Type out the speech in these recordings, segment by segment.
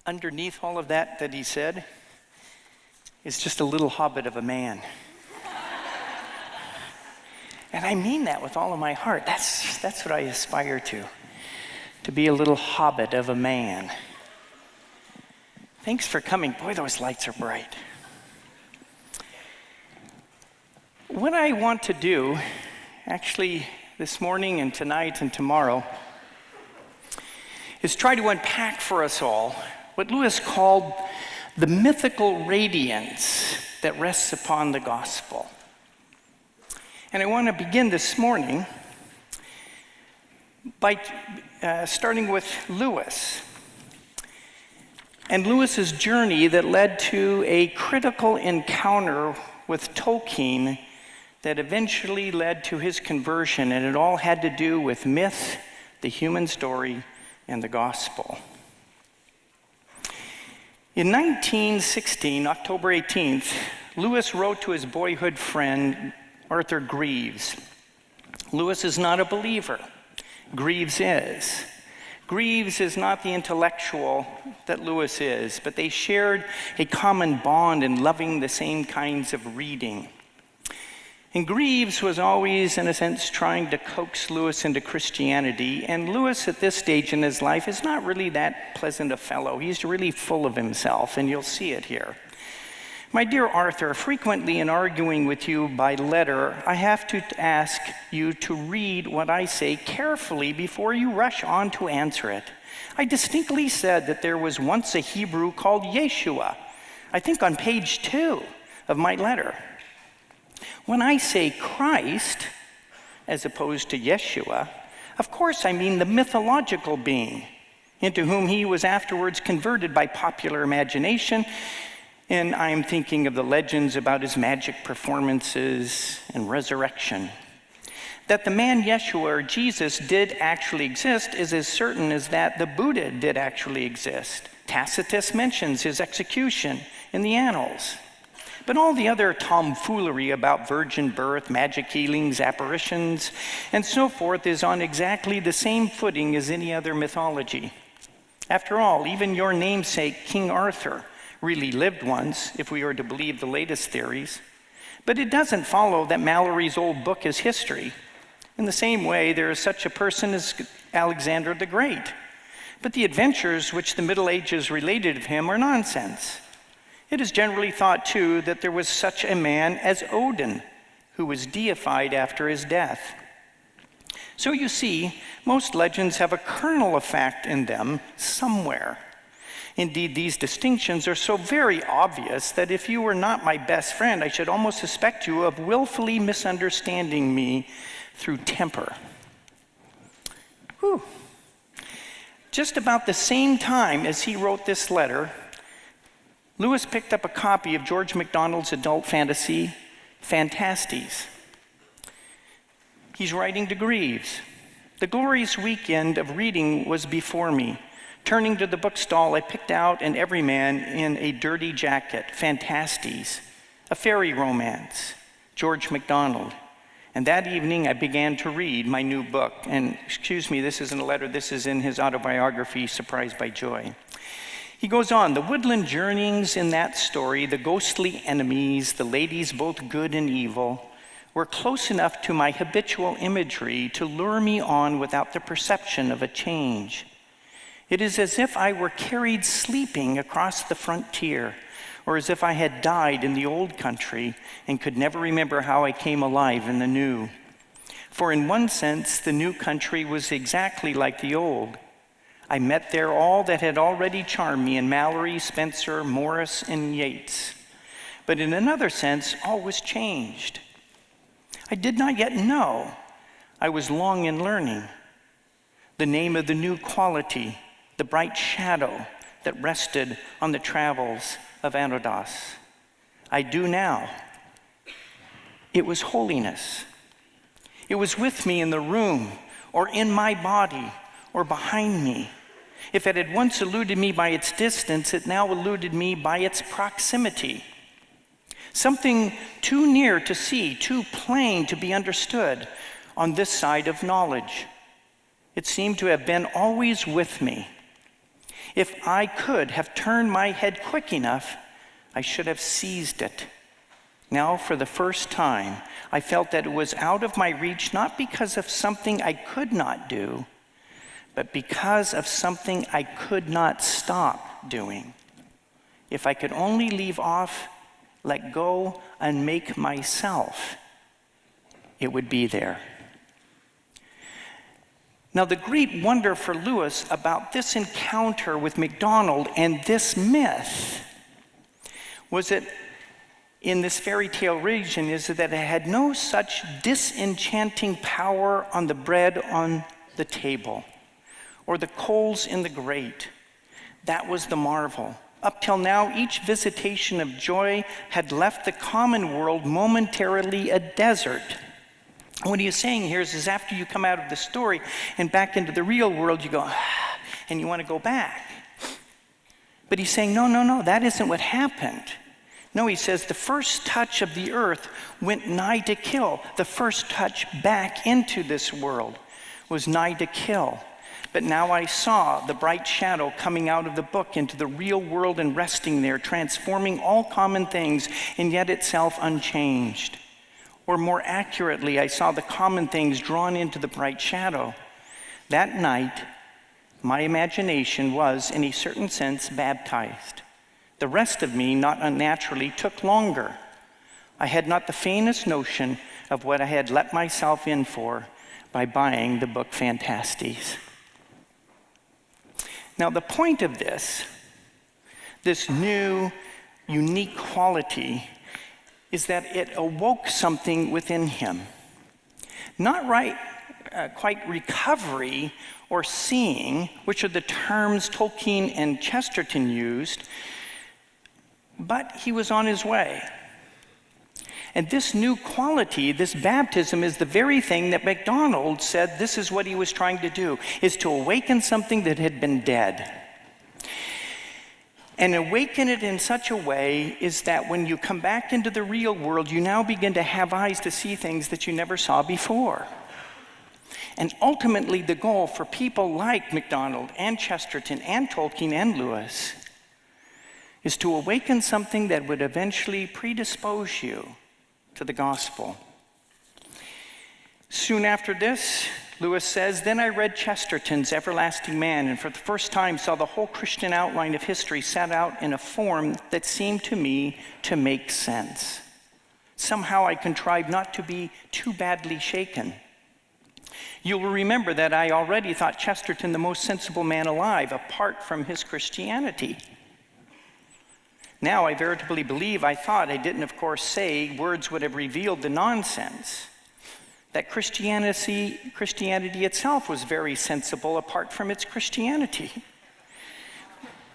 underneath all of that he said is just a little hobbit of a man. And I mean that with all of my heart. That's what I aspire to be a little hobbit of a man. Thanks for coming. Boy, those lights are bright. What I want to do, actually this morning and tonight and tomorrow, is try to unpack for us all what Lewis called the mythical radiance that rests upon the gospel. And I want to begin this morning by starting with Lewis and Lewis's journey that led to a critical encounter with Tolkien that eventually led to his conversion, and it all had to do with myth, the human story, and the gospel. In 1916, October 18th, Lewis wrote to his boyhood friend, Arthur Greaves. Lewis is not a believer. Greaves is. Greaves is not the intellectual that Lewis is, but they shared a common bond in loving the same kinds of reading. And Greaves was always, in a sense, trying to coax Lewis into Christianity, and Lewis at this stage in his life is not really that pleasant a fellow. He's really full of himself, and you'll see it here. My dear Arthur, frequently in arguing with you by letter, I have to ask you to read what I say carefully before you rush on to answer it. I distinctly said that there was once a Hebrew called Yeshua, I think on page 2 of my letter. When I say Christ, as opposed to Yeshua, of course I mean the mythological being, into whom he was afterwards converted by popular imagination. And I'm thinking of the legends about his magic performances and resurrection. That the man Yeshua or Jesus did actually exist is as certain as that the Buddha did actually exist. Tacitus mentions his execution in the Annals. But all the other tomfoolery about virgin birth, magic healings, apparitions, and so forth is on exactly the same footing as any other mythology. After all, even your namesake, King Arthur, really lived once, if we are to believe the latest theories. But it doesn't follow that Mallory's old book is history. In the same way, there is such a person as Alexander the Great. But the adventures which the Middle Ages related of him are nonsense. It is generally thought, too, that there was such a man as Odin, who was deified after his death. So you see, most legends have a kernel of fact in them somewhere. Indeed, these distinctions are so very obvious that if you were not my best friend, I should almost suspect you of willfully misunderstanding me through temper. Whew. Just about the same time as he wrote this letter, Lewis picked up a copy of George MacDonald's adult fantasy, Phantastes. He's writing to Greaves. The glorious weekend of reading was before me. Turning to the bookstall, I picked out An Everyman in a Dirty Jacket, Phantastes, a fairy romance, George MacDonald. And that evening, I began to read my new book. And excuse me, this isn't a letter, this is in his autobiography, Surprised by Joy. He goes on, the woodland journeyings in that story, the ghostly enemies, the ladies both good and evil, were close enough to my habitual imagery to lure me on without the perception of a change. It is as if I were carried sleeping across the frontier, or as if I had died in the old country and could never remember how I came alive in the new. For in one sense, the new country was exactly like the old. I met there all that had already charmed me in Mallory, Spencer, Morris, and Yeats. But in another sense, all was changed. I did not yet know. I was long in learning. The name of the new quality, the bright shadow that rested on the travels of Anodos. I do now. It was holiness. It was with me in the room, or in my body, or behind me. If it had once eluded me by its distance, it now eluded me by its proximity. Something too near to see, too plain to be understood on this side of knowledge. It seemed to have been always with me. If I could have turned my head quick enough, I should have seized it. Now, for the first time, I felt that it was out of my reach, not because of something I could not do, but because of something I could not stop doing. If I could only leave off, let go, and make myself, it would be there. Now, the great wonder for Lewis about this encounter with MacDonald and this myth was that in this fairy tale region is that it had no such disenchanting power on the bread on the table or the coals in the grate. That was the marvel. Up till now, each visitation of joy had left the common world momentarily a desert. What he is saying here is after you come out of the story and back into the real world, you go, and you want to go back. But he's saying, no, that isn't what happened. No, he says, the first touch of the earth went nigh to kill. The first touch back into this world was nigh to kill. But now I saw the bright shadow coming out of the book into the real world and resting there, transforming all common things, and yet itself unchanged. Or more accurately, I saw the common things drawn into the bright shadow. That night, my imagination was, in a certain sense, baptized. The rest of me, not unnaturally, took longer. I had not the faintest notion of what I had let myself in for by buying the book Phantastes. Now, the point of this new, unique quality, is that it awoke something within him. Not quite recovery or seeing, which are the terms Tolkien and Chesterton used, but he was on his way. And this new quality, this baptism, is the very thing that MacDonald said this is what he was trying to do, is to awaken something that had been dead. And awaken it in such a way is that when you come back into the real world, you now begin to have eyes to see things that you never saw before. And ultimately, the goal for people like MacDonald and Chesterton and Tolkien and Lewis is to awaken something that would eventually predispose you to the gospel. Soon after this, Lewis says, then I read Chesterton's Everlasting Man, and for the first time saw the whole Christian outline of history set out in a form that seemed to me to make sense. Somehow I contrived not to be too badly shaken. You will remember that I already thought Chesterton the most sensible man alive, apart from his Christianity. Now I veritably believe I thought, I didn't of course say, words would have revealed the nonsense. That Christianity itself was very sensible apart from its Christianity.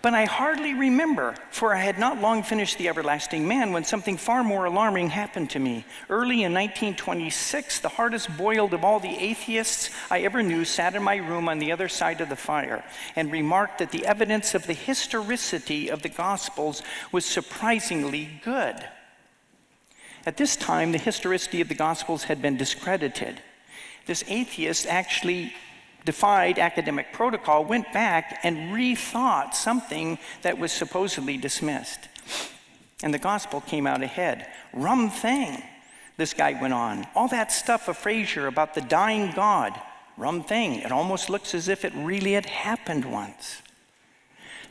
But I hardly remember, for I had not long finished The Everlasting Man when something far more alarming happened to me. Early in 1926, the hardest boiled of all the atheists I ever knew sat in my room on the other side of the fire and remarked that the evidence of the historicity of the Gospels was surprisingly good. At this time, the historicity of the Gospels had been discredited. This atheist actually defied academic protocol, went back and rethought something that was supposedly dismissed. And the gospel came out ahead. Rum thing, this guy went on. All that stuff of Fraser about the dying God, rum thing. It almost looks as if it really had happened once.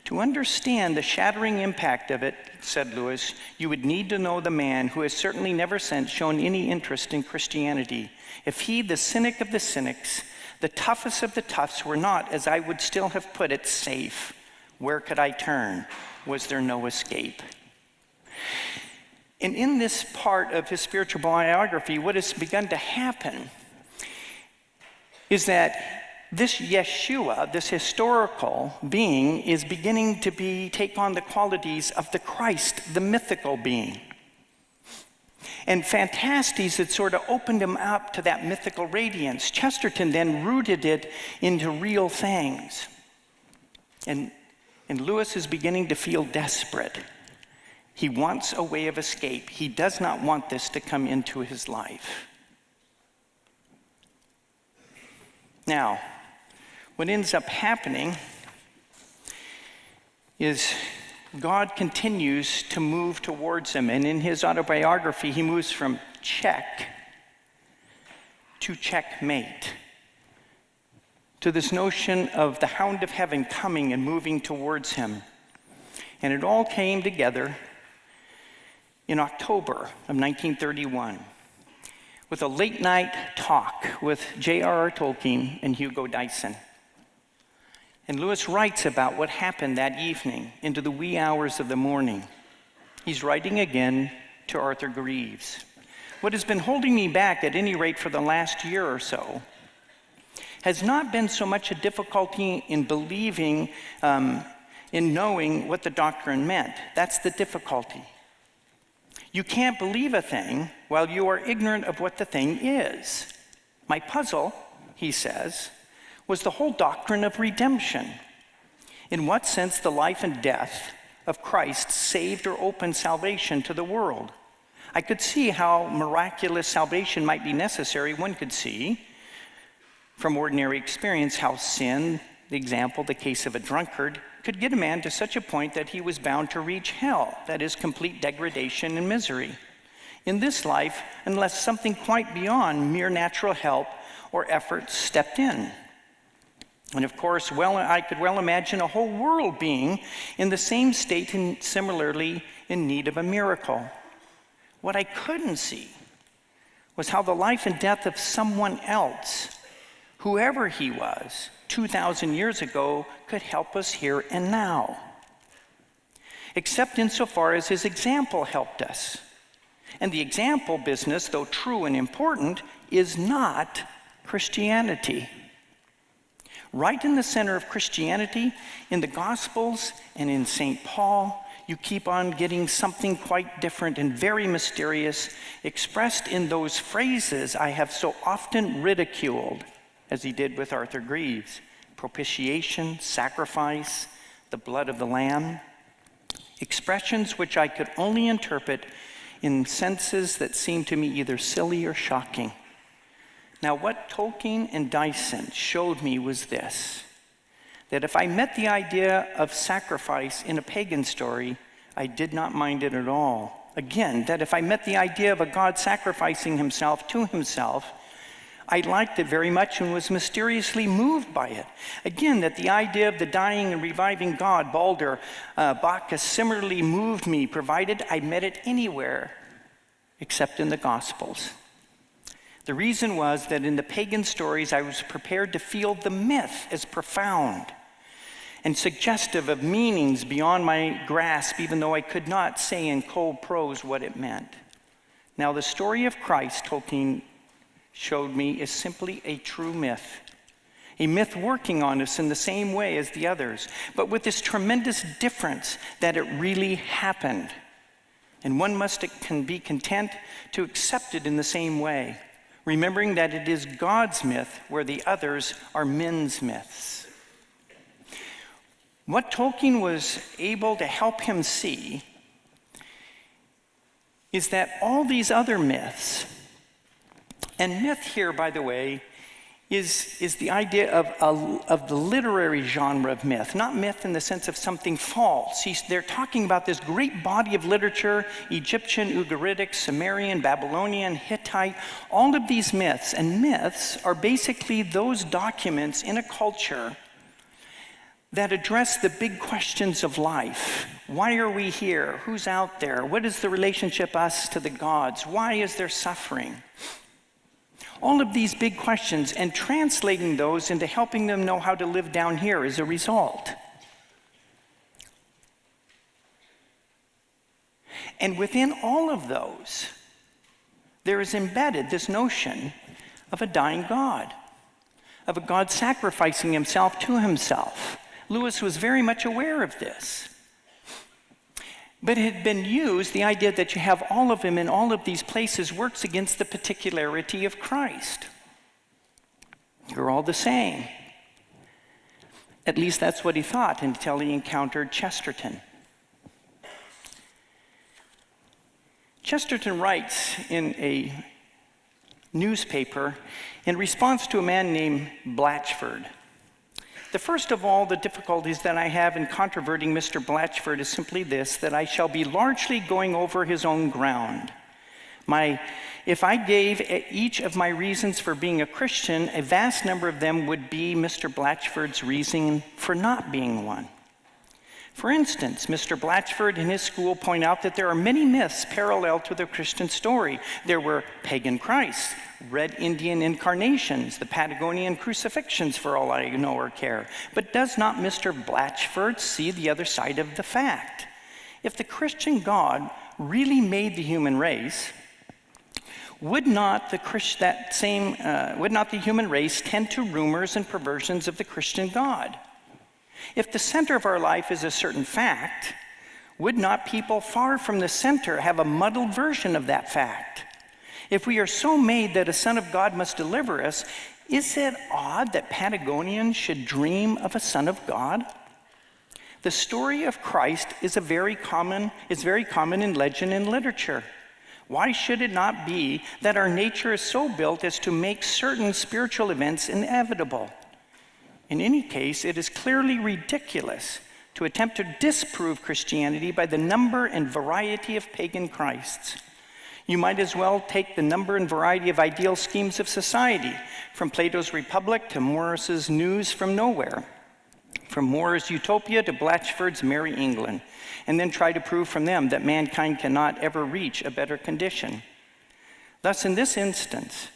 To understand the shattering impact of it, said Lewis, you would need to know the man who has certainly never since shown any interest in Christianity. If he, the cynic of the cynics, the toughest of the toughs, were not, as I would still have put it, safe, where could I turn? Was there no escape? And in this part of his spiritual biography, what has begun to happen is that this Yeshua, this historical being, is beginning to take on the qualities of the Christ, the mythical being. And Phantastes had sort of opened him up to that mythical radiance. Chesterton then rooted it into real things. And Lewis is beginning to feel desperate. He wants a way of escape. He does not want this to come into his life. Now, what ends up happening is God continues to move towards him. And in his autobiography, he moves from check to checkmate, to this notion of the hound of heaven coming and moving towards him. And it all came together in October of 1931 with a late night talk with J.R.R. Tolkien and Hugo Dyson. And Lewis writes about what happened that evening into the wee hours of the morning. He's writing again to Arthur Greaves. What has been holding me back, at any rate for the last year or so, has not been so much a difficulty in believing, in knowing what the doctrine meant. That's the difficulty. You can't believe a thing while you are ignorant of what the thing is. My puzzle, he says, was the whole doctrine of redemption. In what sense the life and death of Christ saved or opened salvation to the world. I could see how miraculous salvation might be necessary. One could see from ordinary experience how sin, the example, the case of a drunkard, could get a man to such a point that he was bound to reach hell, that is, complete degradation and misery in this life, unless something quite beyond mere natural help or effort stepped in. And of course, I could well imagine a whole world being in the same state and similarly in need of a miracle. What I couldn't see was how the life and death of someone else, whoever he was, 2,000 years ago, could help us here and now. Except insofar as his example helped us. And the example business, though true and important, is not Christianity. Right in the center of Christianity, in the Gospels and in St. Paul, you keep on getting something quite different and very mysterious, expressed in those phrases I have so often ridiculed, as he did with Arthur Greaves: propitiation, sacrifice, the blood of the Lamb. Expressions which I could only interpret in senses that seemed to me either silly or shocking. Now, what Tolkien and Dyson showed me was this: that if I met the idea of sacrifice in a pagan story, I did not mind it at all. Again, that if I met the idea of a God sacrificing himself to himself, I liked it very much and was mysteriously moved by it. Again, that the idea of the dying and reviving God, Balder, Bacchus, similarly moved me, provided I met it anywhere except in the Gospels. The reason was that in the pagan stories, I was prepared to feel the myth as profound and suggestive of meanings beyond my grasp, even though I could not say in cold prose what it meant. Now, the story of Christ, Tolkien showed me, is simply a true myth. A myth working on us in the same way as the others, but with this tremendous difference that it really happened. And one can be content to accept it in the same way, remembering that it is God's myth where the others are men's myths. What Tolkien was able to help him see is that all these other myths, and myth here, by the way, is the idea of the literary genre of myth, not myth in the sense of something false. They're talking about this great body of literature, Egyptian, Ugaritic, Sumerian, Babylonian, Hittite, all of these myths. And myths are basically those documents in a culture that address the big questions of life. Why are we here? Who's out there? What is the relationship us to the gods? Why is there suffering? All of these big questions, and translating those into helping them know how to live down here as a result. And within all of those, there is embedded this notion of a dying God, of a God sacrificing himself to himself. Lewis was very much aware of this. But it had been used, the idea that you have all of him in all of these places works against the particularity of Christ. You're all the same. At least that's what he thought until he encountered Chesterton. Chesterton writes in a newspaper in response to a man named Blatchford. The first of all the difficulties that I have in controverting Mr. Blatchford is simply this, that I shall be largely going over his own ground. If I gave each of my reasons for being a Christian, a vast number of them would be Mr. Blatchford's reason for not being one. For instance, Mr. Blatchford and his school point out that there are many myths parallel to the Christian story. There were pagan Christs, red Indian incarnations, the Patagonian crucifixions, for all I know or care. But does not Mr. Blatchford see the other side of the fact? If the Christian God really made the human race, would not the human race tend to rumors and perversions of the Christian God? If the center of our life is a certain fact, would not people far from the center have a muddled version of that fact? If we are so made that a Son of God must deliver us, is it odd that Patagonians should dream of a Son of God? The story of Christ is very common in legend and literature. Why should it not be that our nature is so built as to make certain spiritual events inevitable? In any case, it is clearly ridiculous to attempt to disprove Christianity by the number and variety of pagan Christs. You might as well take the number and variety of ideal schemes of society, from Plato's Republic to Morris's News from Nowhere, from More's Utopia to Blatchford's Merry England, and then try to prove from them that mankind cannot ever reach a better condition. Thus, in this instance,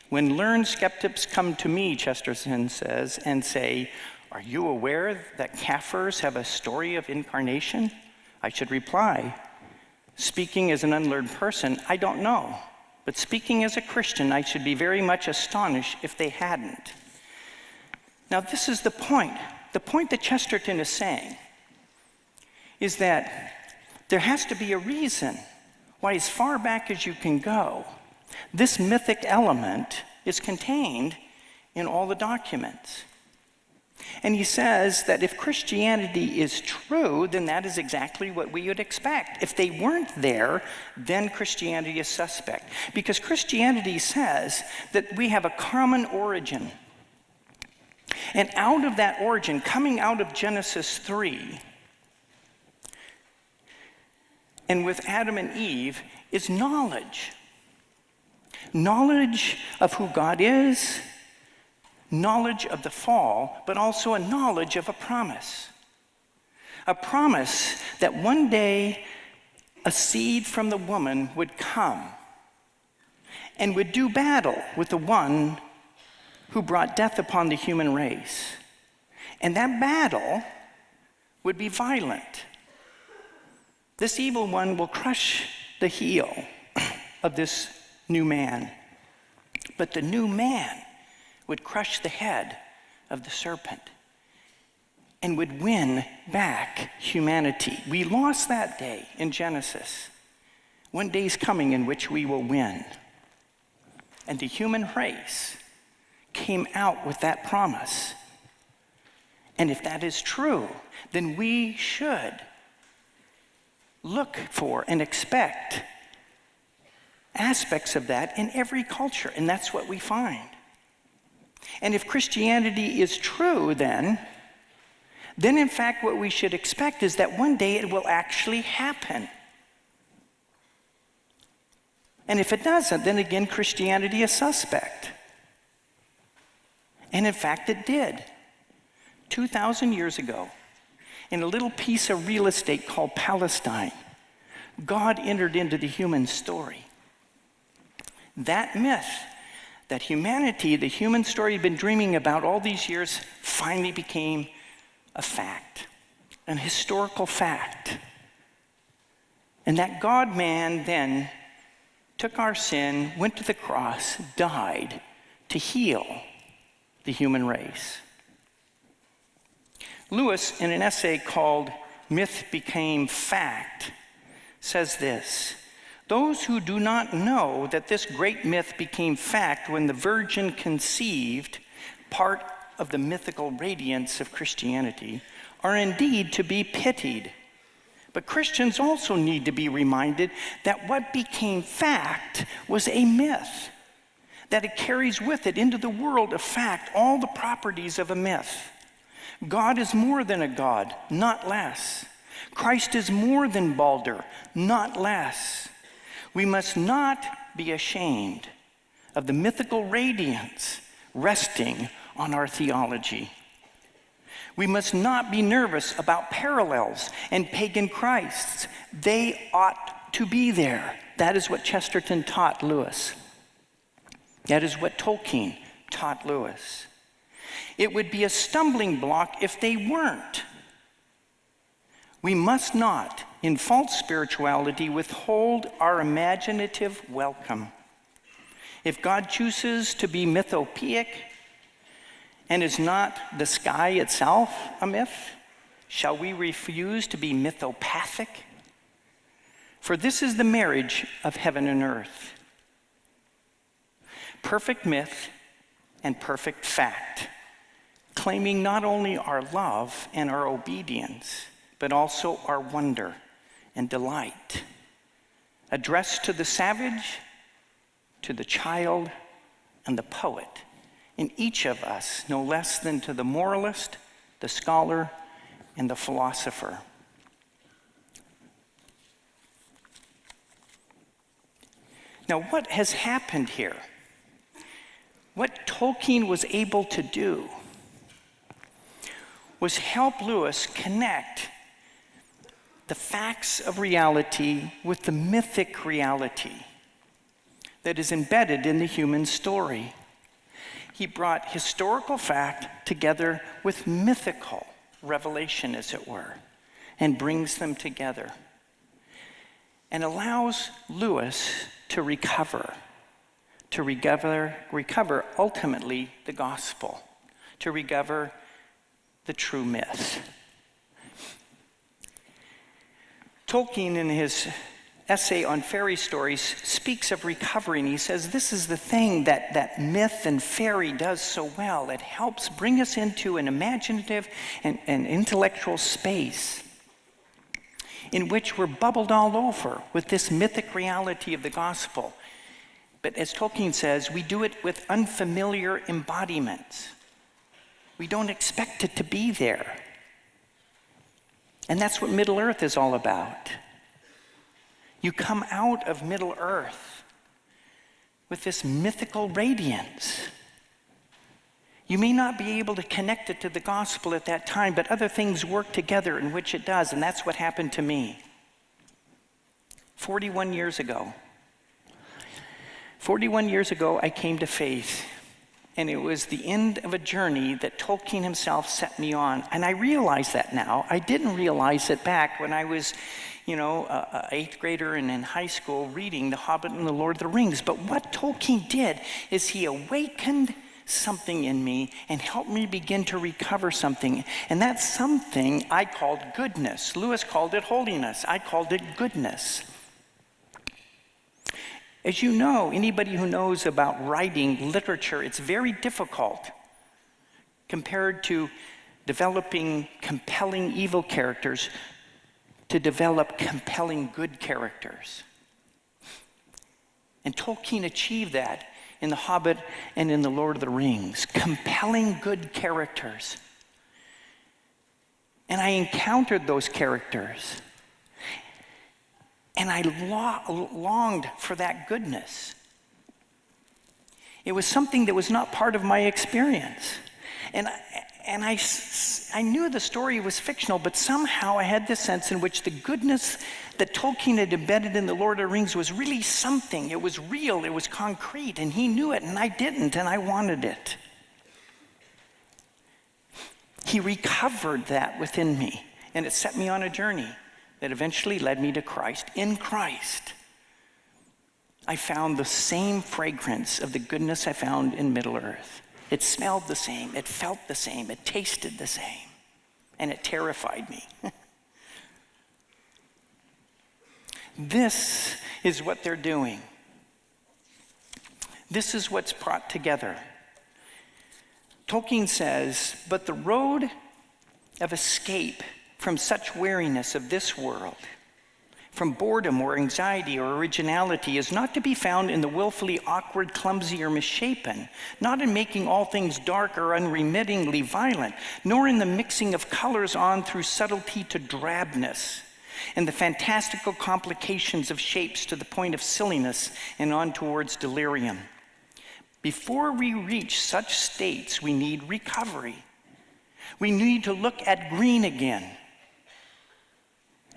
when learned skeptics come to me, Chesterton says, and say, "Are you aware that Kafirs have a story of incarnation?" I should reply, speaking as an unlearned person, I don't know. But speaking as a Christian, I should be very much astonished if they hadn't. Now, this is the point. The point that Chesterton is saying is that there has to be a reason why, as far back as you can go, this mythic element is contained in all the documents. And he says that if Christianity is true, then that is exactly what we would expect. If they weren't there, then Christianity is suspect. Because Christianity says that we have a common origin. And out of that origin, coming out of Genesis 3, and with Adam and Eve, is knowledge. Knowledge of who God is, knowledge of the fall, but also a knowledge of a promise. A promise that one day a seed from the woman would come and would do battle with the one who brought death upon the human race. And that battle would be violent. This evil one will crush the heel of this new man. But the new man would crush the head of the serpent and would win back humanity. We lost that day in Genesis. One day's coming in which we will win. And the human race came out with that promise. And if that is true, then we should look for and expect aspects of that in every culture, and that's what we find. And if Christianity is true, then in fact what we should expect is that one day it will actually happen. And if it doesn't, then again Christianity is suspect. And in fact it did. 2,000 years ago, in a little piece of real estate called Palestine, God entered into the human story. That myth, that humanity, the human story you've been dreaming about all these years, finally became a fact, an historical fact. And that God-man then took our sin, went to the cross, died to heal the human race. Lewis, in an essay called Myth Became Fact, says this: "Those who do not know that this great myth became fact when the Virgin conceived, part of the mythical radiance of Christianity, are indeed to be pitied. But Christians also need to be reminded that what became fact was a myth, that it carries with it into the world of fact all the properties of a myth. God is more than a god, not less. Christ is more than Balder, not less. We must not be ashamed of the mythical radiance resting on our theology. We must not be nervous about parallels and pagan Christs. They ought to be there. That is what Chesterton taught Lewis. That is what Tolkien taught Lewis. It would be a stumbling block if they weren't. We must not, in false spirituality, withhold our imaginative welcome. If God chooses to be mythopoeic, and is not the sky itself a myth, shall we refuse to be mythopathic? For this is the marriage of heaven and earth. Perfect myth and perfect fact, claiming not only our love and our obedience, but also our wonder and delight. Addressed to the savage, to the child, and the poet, in each of us, no less than to the moralist, the scholar, and the philosopher. Now, what has happened here? What Tolkien was able to do was help Lewis connect the facts of reality with the mythic reality that is embedded in the human story. He brought historical fact together with mythical revelation, as it were, and brings them together and allows Lewis to recover ultimately the gospel, to recover the true myth. Tolkien, in his essay on fairy stories, speaks of recovery, and he says this is the thing that myth and fairy does so well. It helps bring us into an imaginative and intellectual space in which we're bubbled all over with this mythic reality of the gospel. But as Tolkien says, we do it with unfamiliar embodiments. We don't expect it to be there. And that's what Middle Earth is all about. You come out of Middle Earth with this mythical radiance. You may not be able to connect it to the gospel at that time, but other things work together in which it does, and that's what happened to me. 41 years ago, I came to faith, and it was the end of a journey that Tolkien himself set me on. And I realize that now. I didn't realize it back when I was, an 8th grader and in high school reading The Hobbit and The Lord of the Rings. But what Tolkien did is he awakened something in me and helped me begin to recover something. And that something I called goodness. Lewis called it holiness. I called it goodness. As you know, anybody who knows about writing literature, it's very difficult compared to developing compelling evil characters to develop compelling good characters. And Tolkien achieved that in The Hobbit and in The Lord of the Rings. Compelling good characters. And I encountered those characters. And I longed for that goodness. It was something that was not part of my experience. And I knew the story was fictional, but somehow I had this sense in which the goodness that Tolkien had embedded in The Lord of the Rings was really something. It was real, it was concrete, and he knew it, and I didn't, and I wanted it. He recovered that within me, and it set me on a journey that eventually led me to Christ. In Christ, I found the same fragrance of the goodness I found in Middle Earth. It smelled the same, it felt the same, it tasted the same, and it terrified me. This is what they're doing. This is what's brought together. Tolkien says, but the road of escape from such weariness of this world, from boredom or anxiety or originality is not to be found in the willfully awkward, clumsy, or misshapen, not in making all things dark or unremittingly violent, nor in the mixing of colors on through subtlety to drabness, and the fantastical complications of shapes to the point of silliness and on towards delirium. Before we reach such states, we need recovery. We need to look at green again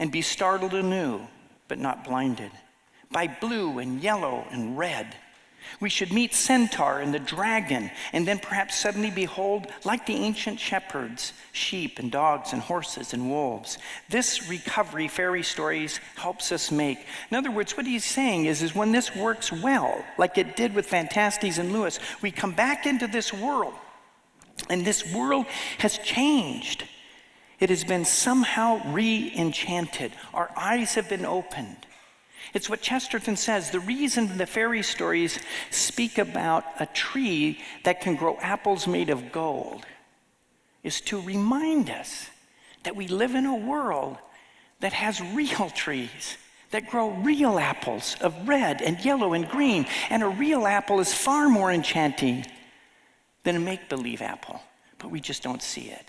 and be startled anew, but not blinded, by blue and yellow and red. We should meet centaur and the dragon, and then perhaps suddenly behold, like the ancient shepherds, sheep and dogs and horses and wolves. This recovery fairy stories helps us make. In other words, what he's saying is when this works well, like it did with Phantastes and Lewis, we come back into this world, and this world has changed. It has been somehow re-enchanted. Our eyes have been opened. It's what Chesterton says. The reason the fairy stories speak about a tree that can grow apples made of gold is to remind us that we live in a world that has real trees that grow real apples of red and yellow and green. And a real apple is far more enchanting than a make-believe apple, but we just don't see it.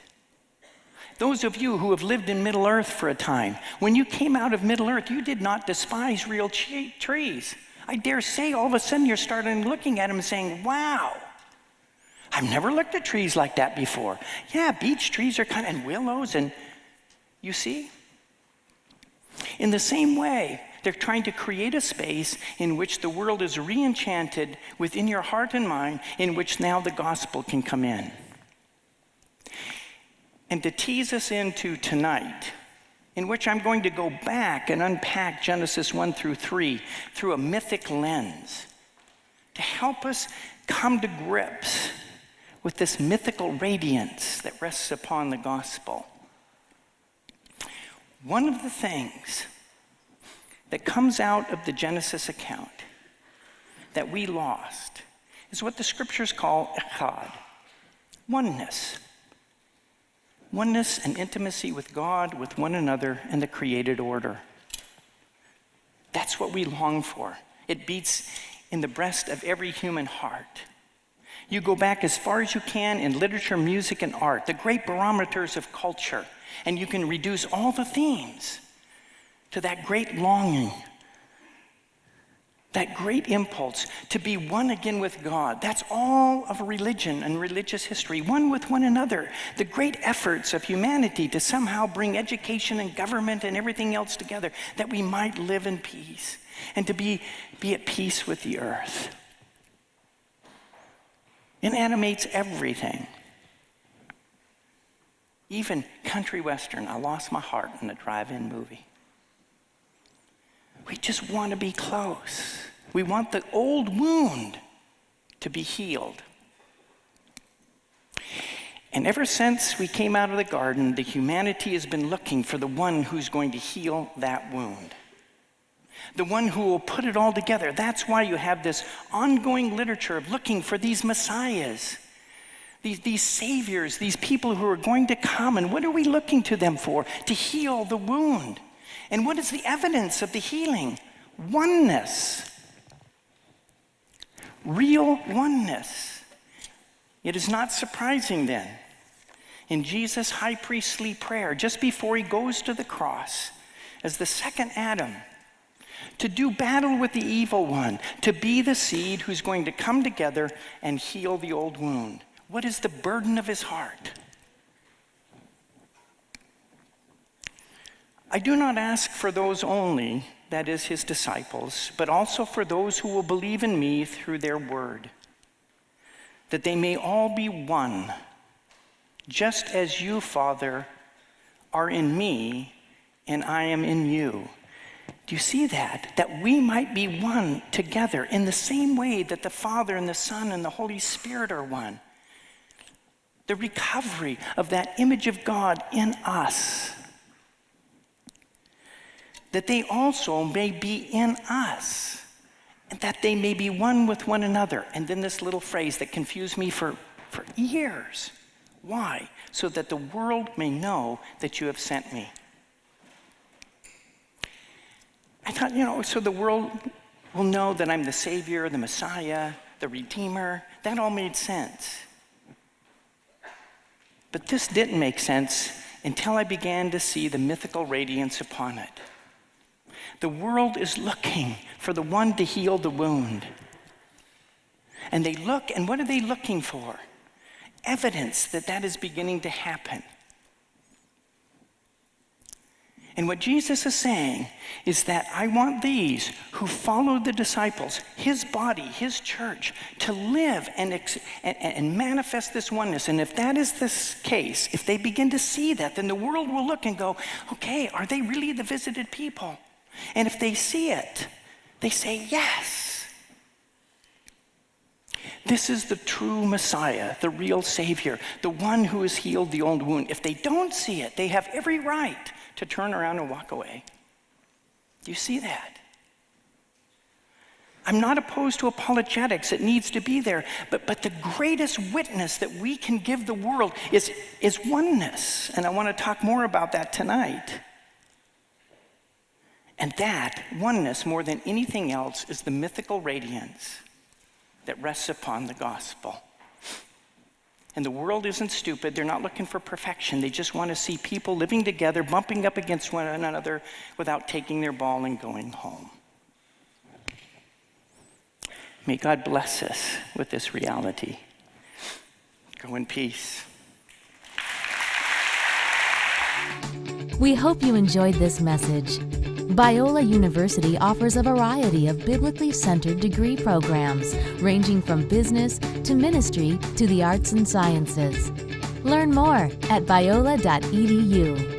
Those of you who have lived in Middle Earth for a time, when you came out of Middle Earth, you did not despise real trees. I dare say all of a sudden you're starting looking at them and saying, wow, I've never looked at trees like that before. Yeah, beech trees are and willows, and you see? In the same way, they're trying to create a space in which the world is re-enchanted within your heart and mind, in which now the gospel can come in. And to tease us into tonight, in which I'm going to go back and unpack Genesis 1 through 3 through a mythic lens, to help us come to grips with this mythical radiance that rests upon the gospel. One of the things that comes out of the Genesis account that we lost is what the scriptures call echad, oneness. Oneness and intimacy with God, with one another, and the created order. That's what we long for. It beats in the breast of every human heart. You go back as far as you can in literature, music, and art, the great barometers of culture, and you can reduce all the themes to that great longing, that great impulse to be one again with God. That's all of religion and religious history, one with one another. The great efforts of humanity to somehow bring education and government and everything else together, that we might live in peace and to be at peace with the earth. It animates everything. Even country western, I lost my heart in a drive-in movie. We just want to be close. We want the old wound to be healed. And ever since we came out of the garden, the humanity has been looking for the one who's going to heal that wound. The one who will put it all together. That's why you have this ongoing literature of looking for these messiahs, these saviors, these people who are going to come. And what are we looking to them for? To heal the wound. And what is the evidence of the healing? Oneness. Real oneness. It is not surprising then, in Jesus' high priestly prayer, just before he goes to the cross, as the second Adam, to do battle with the evil one, to be the seed who's going to come together and heal the old wound. What is the burden of his heart? I do not ask for those only, that is, his disciples, but also for those who will believe in me through their word, that they may all be one, just as you, Father, are in me and I am in you. Do you see that? That we might be one together in the same way that the Father and the Son and the Holy Spirit are one. The recovery of that image of God in us, that they also may be in us, and that they may be one with one another. And then this little phrase that confused me for years. Why? So that the world may know that you have sent me. I thought, so the world will know that I'm the Savior, the Messiah, the Redeemer. That all made sense. But this didn't make sense until I began to see the mythical radiance upon it. The world is looking for the one to heal the wound. And they look, and what are they looking for? Evidence that that is beginning to happen. And what Jesus is saying is that I want these who followed the disciples, his body, his church, to live and manifest this oneness. And if that is the case, if they begin to see that, then the world will look and go, okay, are they really the visited people? And if they see it, they say, yes. This is the true Messiah, the real Savior, the one who has healed the old wound. If they don't see it, they have every right to turn around and walk away. Do you see that? I'm not opposed to apologetics. It needs to be there. But the greatest witness that we can give the world is oneness. And I want to talk more about that tonight. And that oneness, more than anything else, is the mythical radiance that rests upon the gospel. And the world isn't stupid. They're not looking for perfection. They just want to see people living together, bumping up against one another without taking their ball and going home. May God bless us with this reality. Go in peace. We hope you enjoyed this message. Biola University offers a variety of biblically centered degree programs, ranging from business to ministry to the arts and sciences. Learn more at biola.edu.